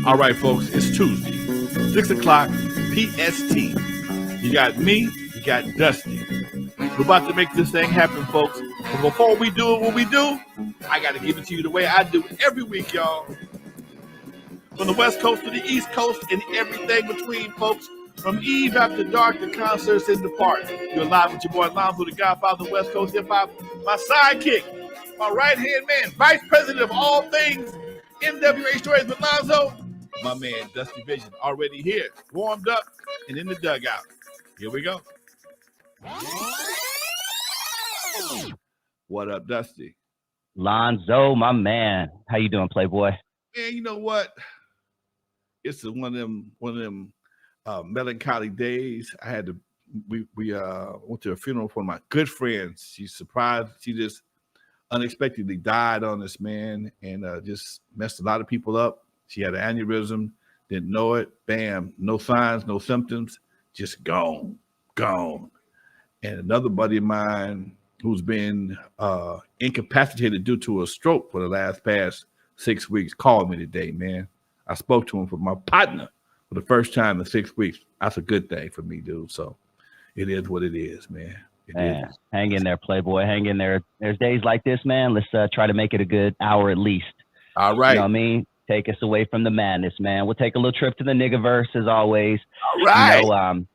All right, folks, it's Tuesday, 6 o'clock PST. You got me, you got Dusty. We're about to make this thing happen, folks. But before we do what we do, I got to give it to you the way I do every week, y'all. From the West Coast to the East Coast and everything between, folks. From Eve After Dark to concerts in the park. You're live with your boy Lonzo, the Godfather of West Coast Hip Hop. My sidekick, my right-hand man, Vice President of all things N.W.A. Stories with Lonzo. My man, Dusty Vision, already here, warmed up and in the dugout. Here we go. What up, Dusty? Lonzo, my man. How you doing, Playboy? Man, you know what? It's one of them melancholy days. I had to. We went to a funeral for my good friend. She's surprised. She just unexpectedly died on us, man, and just messed a lot of people up. She had an aneurysm, didn't know it. Bam, no signs, no symptoms, just gone. And another buddy of mine who's been incapacitated due to a stroke for the past 6 weeks called me today, man. I spoke to him for my partner for the first time in 6 weeks. That's a good thing for me, dude. So it is what it is, man. Hang in there, Playboy. Hang in there. There's days like this, man. Let's try to make it a good hour at least. All right. You know what I mean? Take us away from the madness, man. We'll take a little trip to the niggaverse as always. All right. You know,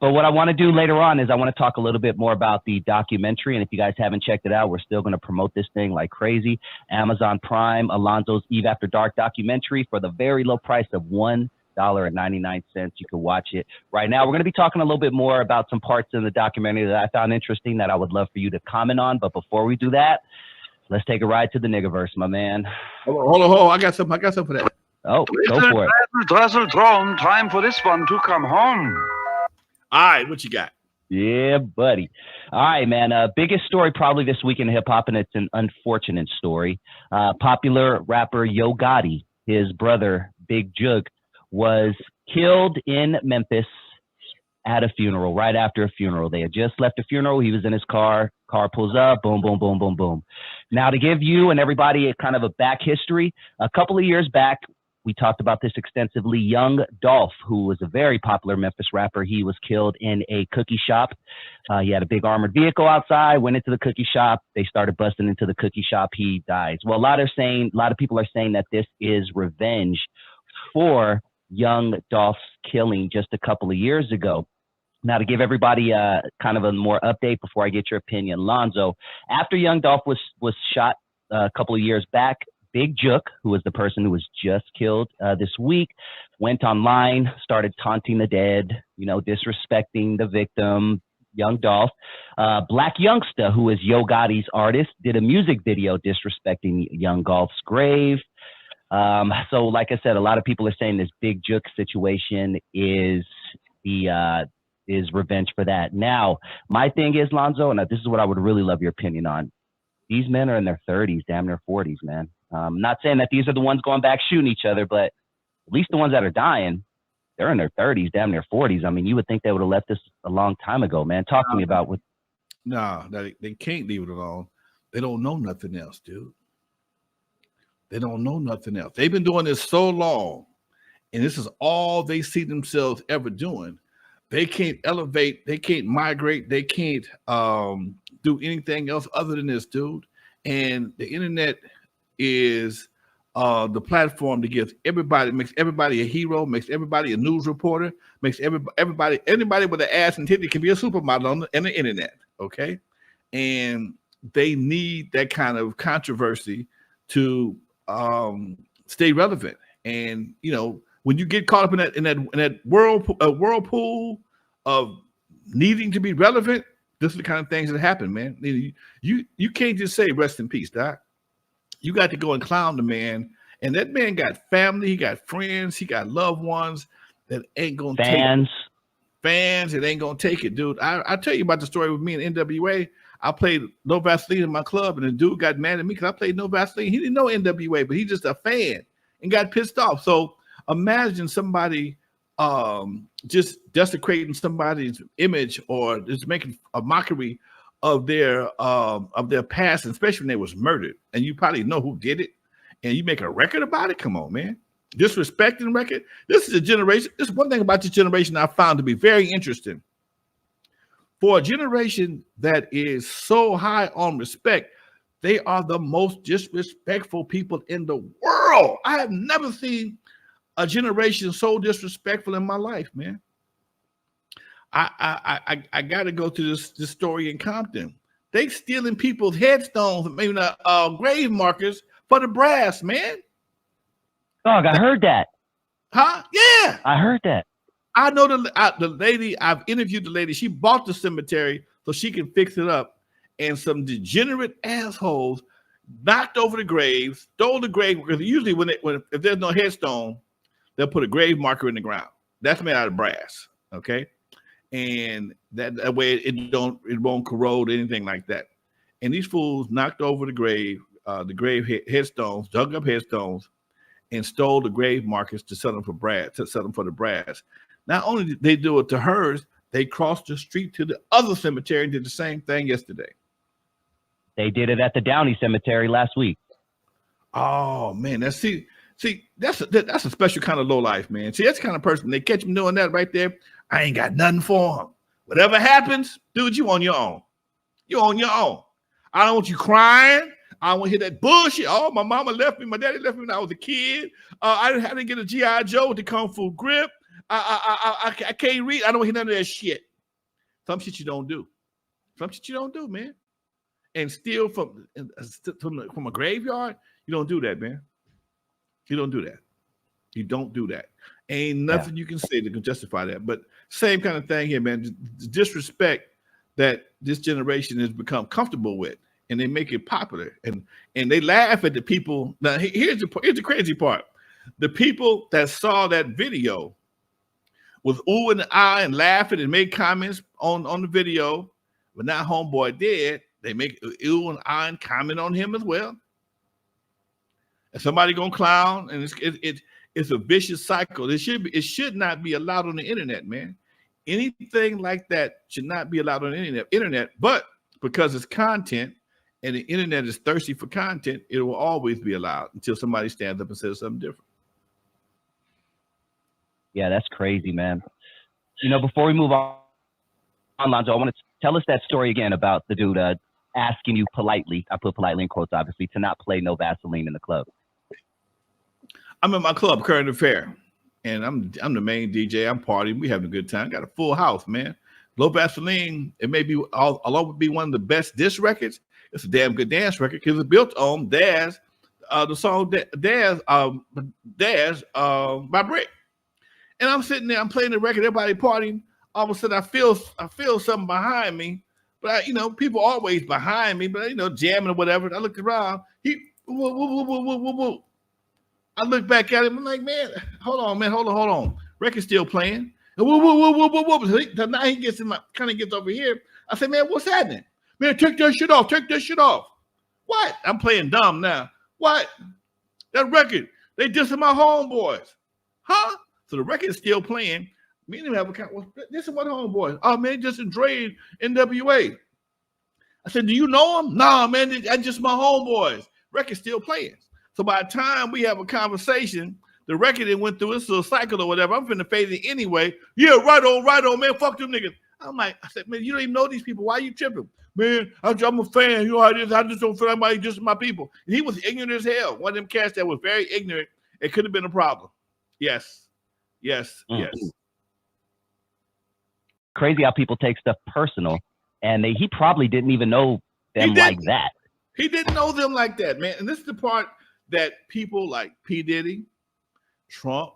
but what I want to do later on is I want to talk a little bit more about the documentary. And if you guys haven't checked it out, we're still going to promote this thing like crazy. Amazon Prime, Alonzo's Eve After Dark documentary for the very low price of $1.99. You can watch it right now. We're going to be talking a little bit more about some parts in the documentary that I found interesting that I would love for you to comment on. But before we do that, let's take a ride to the niggaverse, my man. Hold on. I got something for that. Oh, go for it. Dressel, Drone, time for this one to come home. All right, what you got? Yeah, buddy. All right, man. Biggest story probably this week in hip hop, and it's an unfortunate story. Popular rapper Yo Gotti, his brother Big Jook, was killed in Memphis at a funeral, right after a funeral. They had just left a funeral. He was in his car pulls up, boom, boom, boom, boom, boom. Now, to give you and everybody a kind of a back history, a couple of years back, we talked about this extensively. Young Dolph, who was a very popular Memphis rapper, he was killed in a cookie shop. He had a big armored vehicle outside, went into the cookie shop. They started busting into the cookie shop. He dies. Well, a lot of people are saying that this is revenge for Young Dolph's killing just a couple of years ago. Now, to give everybody kind of a more update before I get your opinion, Lonzo, after Young Dolph was shot a couple of years back, Big Jook, who was the person who was just killed this week, went online, started taunting the dead, disrespecting the victim, Young Dolph. Black Youngsta, who is Yo Gotti's artist, did a music video disrespecting Young Dolph's grave. So like I said, a lot of people are saying this Big Jook situation is revenge for that. Now, my thing is, Lonzo, and this is what I would really love your opinion on. These men are in their 30s, damn near 40s, man. I'm not saying that these are the ones going back shooting each other, but at least the ones that are dying, they're in their 30s, damn near 40s. I mean, you would think they would have left this a long time ago, man. Talk to me about what. No, they can't leave it alone. They don't know nothing else, dude. They don't know nothing else. They've been doing this so long, and this is all they see themselves ever doing. They can't elevate. They can't migrate. They can't do anything else other than this, dude. And the internet is the platform that gives everybody, makes everybody a hero, makes everybody a news reporter, makes anybody with an ass and titty can be a supermodel on the internet, okay? And they need that kind of controversy to stay relevant. And when you get caught up in that whirlpool of needing to be relevant, this is the kind of things that happen, man. You can't just say rest in peace, Doc. You got to go and clown the man. And that man got family, he got friends, he got loved ones that ain't gonna take it. Fans that ain't gonna take it, dude. I tell you about the story with me and N.W.A. I played No Vaseline in my club, and the dude got mad at me because I played No Vaseline. He didn't know N.W.A., but he's just a fan and got pissed off. So imagine somebody just desecrating somebody's image or just making a mockery of their past, especially when they was murdered, and you probably know who did it, and you make a record about it. Come on, man. disrespecting record. This is a generation. This is one thing about this generation I found to be very interesting. For a generation that is so high on respect, they are the most disrespectful people in the world. I have never seen a generation so disrespectful in my life, man. I got to go to this story in Compton. They stealing people's headstones, maybe not grave markers for the brass, man. Dog, I heard that. Huh? Yeah, I heard that. I know the lady. I've interviewed the lady. She bought the cemetery so she can fix it up. And some degenerate assholes knocked over the graves, stole the grave, because usually if there's no headstone, they'll put a grave marker in the ground. That's made out of brass, okay? And that way it won't corrode anything like that. And these fools knocked over the grave headstones, dug up headstones, and stole the grave markers to sell them for the brass. Not only did they do it to hers, they crossed the street to the other cemetery and did the same thing yesterday. They did it at the Downey Cemetery last week. Oh man, that's a special kind of low life, man. See, that's the kind of person they catch me doing that right there. I ain't got nothing for them. Whatever happens, dude, you on your own. You on your own. I don't want you crying. I don't want to hear that bullshit. Oh, my mama left me. My daddy left me when I was a kid. I didn't get a G.I. Joe with the Kung Fu grip. I can't read. I don't hear none of that shit. Some shit you don't do. Some shit you don't do, man. And steal from a graveyard, you don't do that, man. You don't do that. You don't do that. Ain't nothing you can say that can justify that. But same kind of thing here, man. The disrespect that this generation has become comfortable with, and they make it popular, and they laugh at the people. Now, here's the crazy part: the people that saw that video was ooh and ah and laughing and made comments on the video, but now homeboy dead. They make ooh and ah and comment on him as well. And somebody gonna clown, and it's a vicious cycle. It should not be allowed on the internet, man. Anything like that should not be allowed on the internet. But because it's content, and the internet is thirsty for content, it will always be allowed until somebody stands up and says something different. Yeah, that's crazy, man. You know, before we move on, Lonzo, I want to tell us that story again about the dude asking you politely, I put politely in quotes, obviously, to not play No Vaseline in the club. I'm in my club, Current Affair, and I'm the main DJ. I'm partying. We having a good time. Got a full house, man. No Vaseline, it may be although it be one of the best diss records, it's a damn good dance record because it's built on Daz, the song Daz by Brick. And I'm sitting there, I'm playing the record, everybody partying. All of a sudden, I feel something behind me. But people always behind me, but jamming or whatever. I looked around. Whoa. I look back at him. I'm like, man, hold on, man, hold on. Record's still playing. Whoa. Now he gets over here. I said, man, what's happening? Man, take that shit off. What? I'm playing dumb now. What? That record, they dissing my homeboys. Huh? So the record is still playing. Me and him have this is what homeboys. Oh man, just Dre N.W.A. I said, do you know him? Nah, man, I just my homeboys. Record's still playing. So by the time we have a conversation, the record that went through its little cycle or whatever, I'm finna fade it anyway. Yeah, right on, man. Fuck them niggas. I said, man, you don't even know these people. Why are you tripping? Man, I'm a fan. You know how it is. I just don't feel like anybody just my people. And he was ignorant as hell. One of them cats that was very ignorant. It could have been a problem. Yes. Crazy how people take stuff personal, and he probably didn't even know them like that. He didn't know them like that, man. And this is the part that people like P. Diddy, Trump,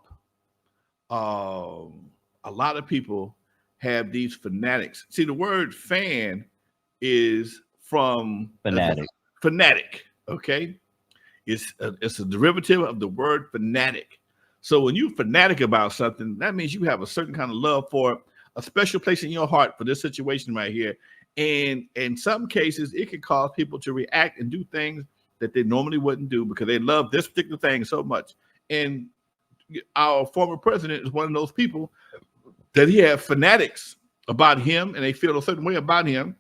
a lot of people have these fanatics. See, the word fan is from fanatic, okay? It's a derivative of the word fanatic. So when you're fanatic about something, that means you have a certain kind of love for it, a special place in your heart for this situation right here. And in some cases, it can cause people to react and do things that they normally wouldn't do because they love this particular thing so much. And our former president is one of those people that he had fanatics about him, and they feel a certain way about him.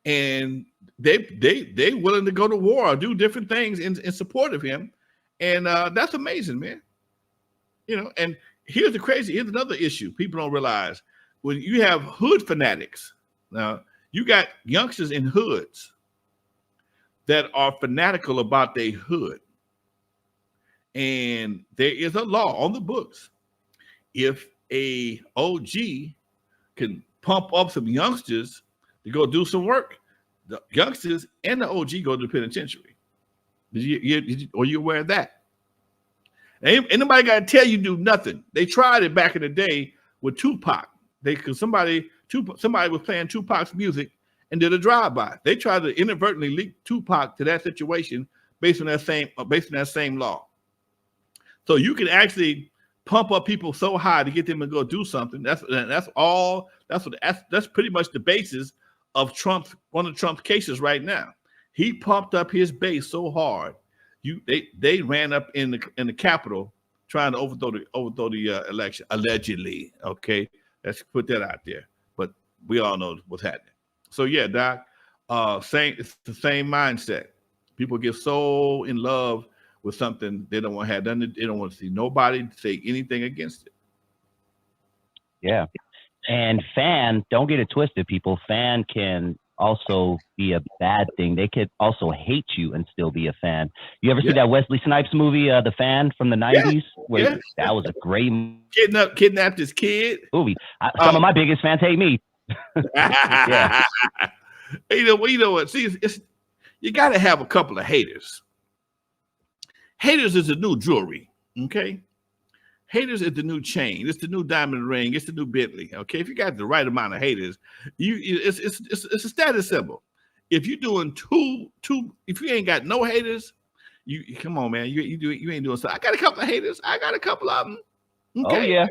And they willing to go to war or do different things in support of him. And that's amazing, man. You know, and here's another issue people don't realize. When you have hood fanatics, now you got youngsters in hoods that are fanatical about their hood. And there is a law on the books. If a OG can pump up some youngsters to go do some work, the youngsters and the OG go to the penitentiary. Are you aware of that? Ain't nobody got to tell you do nothing. They tried it back in the day with Tupac. Because somebody was playing Tupac's music and did a drive-by. They tried to inadvertently leak Tupac to that situation based on that same law. So you can actually pump up people so high to get them to go do something. That's pretty much the basis of one of Trump's cases right now. He pumped up his base so hard, they ran up in the Capitol trying to overthrow the election allegedly. Okay, let's put that out there. But we all know what's happening. So yeah, Doc, it's the same mindset. People get so in love with something they don't want to have done. They don't want to see nobody say anything against it. Yeah. And fan, don't get it twisted, people. Fan can also be a bad thing. They could also hate you and still be a fan. You ever see that Wesley Snipes movie, The Fan, from the 90s? That was a great kidnapped his kid. movie. Some of my biggest fans hate me. Yeah. You know what? See, you got to have a couple of haters. Haters is the new jewelry, okay? Haters is the new chain. It's the new diamond ring. It's the new Bentley, okay? If you got the right amount of haters, it's a status symbol. If you're doing if you ain't got no haters, you come on, man. You ain't doing so. I got a couple of haters. I got a couple of them. Okay? Oh yeah.